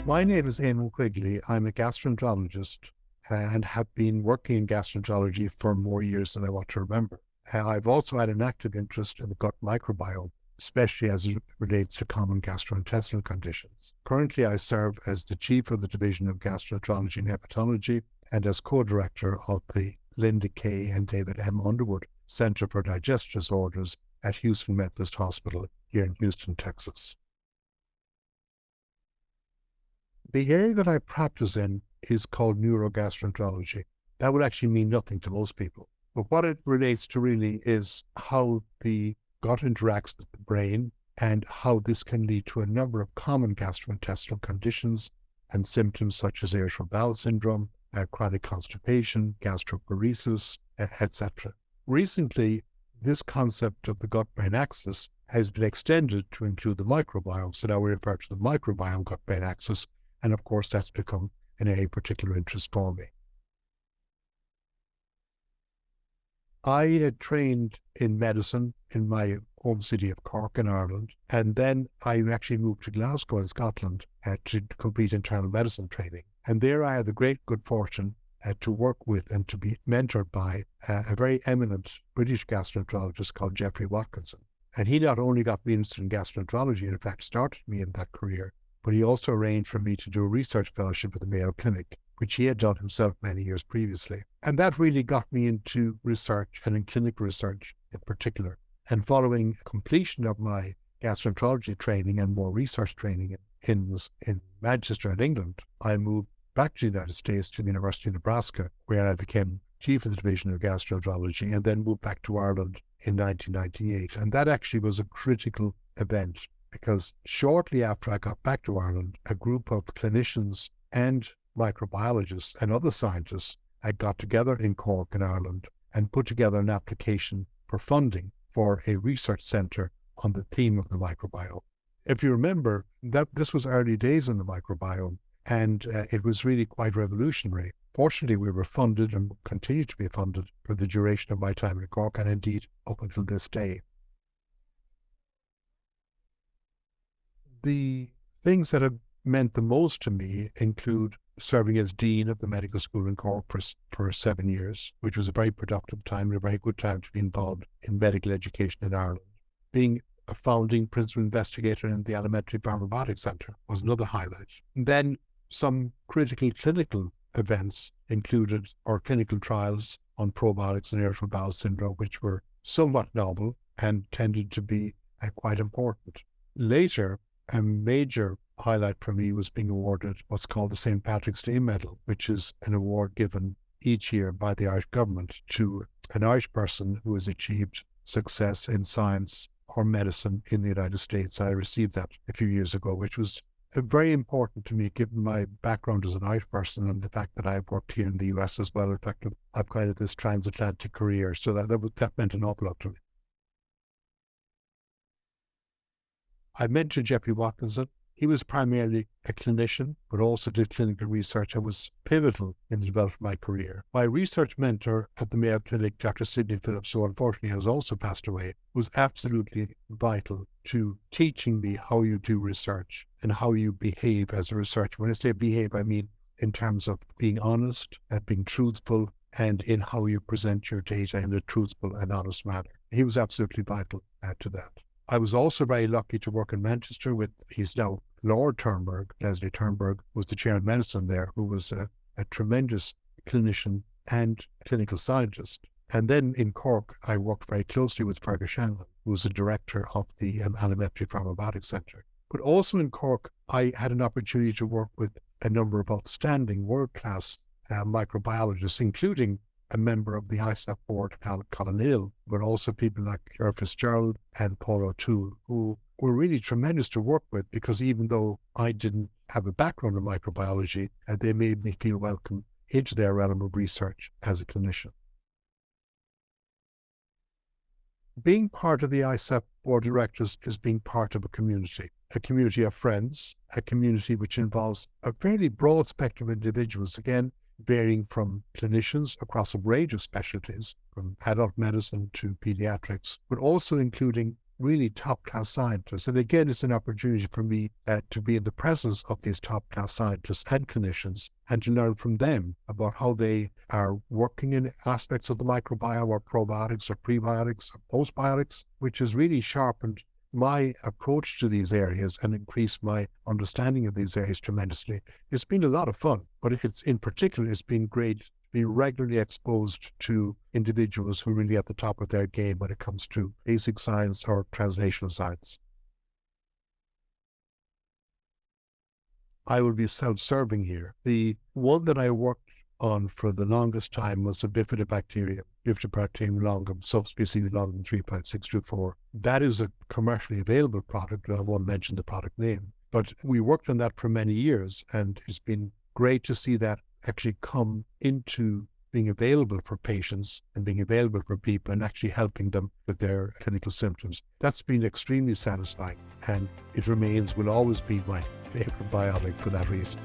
My name is Eamonn Quigley. I'm a gastroenterologist and have been working in gastroenterology for more years than I want to remember. I've also had an active interest in the gut microbiome, especially as it relates to common gastrointestinal conditions. Currently, I serve as the chief of the Division of Gastroenterology and Hepatology and as co-director of the Linda K. and David M. Underwood Center for Digestive Disorders at Houston Methodist Hospital here in Houston, Texas. The area that I practice in is called neurogastroenterology. That would actually mean nothing to most people. But what it relates to really is how the gut interacts with the brain and how this can lead to a number of common gastrointestinal conditions and symptoms such as irritable bowel syndrome, chronic constipation, gastroparesis, etc. Recently, this concept of the gut-brain axis has been extended to include the microbiome. So now we refer to the microbiome gut-brain axis. And of course, that's become an area of particular interest for me. I had trained in medicine in my home city of Cork in Ireland, and then I actually moved to Glasgow in Scotland to complete internal medicine training. And there I had the great good fortune to work with and to be mentored by a very eminent British gastroenterologist called Geoffrey Watkinson. And he not only got me interested in gastroenterology, and in fact started me in that career, but he also arranged for me to do a research fellowship at the Mayo Clinic, which he had done himself many years previously. And that really got me into research and in clinical research in particular. And following completion of my gastroenterology training and more research training in Manchester and England, I moved back to the United States to the University of Nebraska, where I became chief of the Division of Gastroenterology and then moved back to Ireland in 1998. And that actually was a critical event, because shortly after I got back to Ireland, a group of clinicians and microbiologists and other scientists had got together in Cork in Ireland and put together an application for funding for a research centre on the theme of the microbiome. If you remember, that this was early days in the microbiome, and it was really quite revolutionary. Fortunately, we were funded and continue to be funded for the duration of my time in Cork, and indeed up until this day. The things that have meant the most to me include serving as Dean of the Medical School in Cork for 7 years, which was a very productive time and a very good time to be involved in medical education in Ireland. Being a founding principal investigator in the Alimentary Pharmacotics Centre was another highlight. And then some critical clinical events included our clinical trials on probiotics and irritable bowel syndrome, which were somewhat novel and tended to be quite important. Later, a major highlight for me was being awarded what's called the St. Patrick's Day Medal, which is an award given each year by the Irish government to an Irish person who has achieved success in science or medicine in the United States. I received that a few years ago, which was very important to me, given my background as an Irish person and the fact that I've worked here in the US as well. In fact, I've kind of this transatlantic career, so that meant an awful lot to me. I mentioned Geoffrey Watkinson. He was primarily a clinician, but also did clinical research and was pivotal in the development of my career. My research mentor at the Mayo Clinic, Dr. Sidney Phillips, who unfortunately has also passed away, was absolutely vital to teaching me how you do research and how you behave as a researcher. When I say behave, I mean in terms of being honest and being truthful, and in how you present your data in a truthful and honest manner. He was absolutely vital to that. I was also very lucky to work in Manchester with, he's now Lord Turnberg. Leslie Turnberg was the chair of medicine there, who was a tremendous clinician and clinical scientist. And then in Cork, I worked very closely with Fergus Shanlon, who was the director of the Alimentary Pharmacotics Centre. But also in Cork, I had an opportunity to work with a number of outstanding world-class microbiologists, including a member of the ISAPP board, Colin Hill, but also people like Gerard Fitzgerald and Paul O'Toole, who were really tremendous to work with, because even though I didn't have a background in microbiology, they made me feel welcome into their realm of research as a clinician. Being part of the ISAPP board of directors is being part of a community of friends, a community which involves a fairly broad spectrum of individuals, again, varying from clinicians across a range of specialties, from adult medicine to pediatrics, but also including really top-class scientists. And again, it's an opportunity for me to be in the presence of these top-class scientists and clinicians and to learn from them about how they are working in aspects of the microbiome or probiotics or prebiotics or postbiotics, which has really sharpened my approach to these areas and increased my understanding of these areas tremendously. It's been a lot of fun, but in particular, it's been great to be regularly exposed to individuals who are really at the top of their game when it comes to basic science or translational science. I will be self-serving here. The one that I worked on for the longest time was a bifidobacterium longum, subspecies longum 3.624. That is a commercially available product. I won't mention the product name, but we worked on that for many years, and it's been great to see that actually come into being available for patients and being available for people and actually helping them with their clinical symptoms. That's been extremely satisfying, and it will always be my favorite biotic for that reason.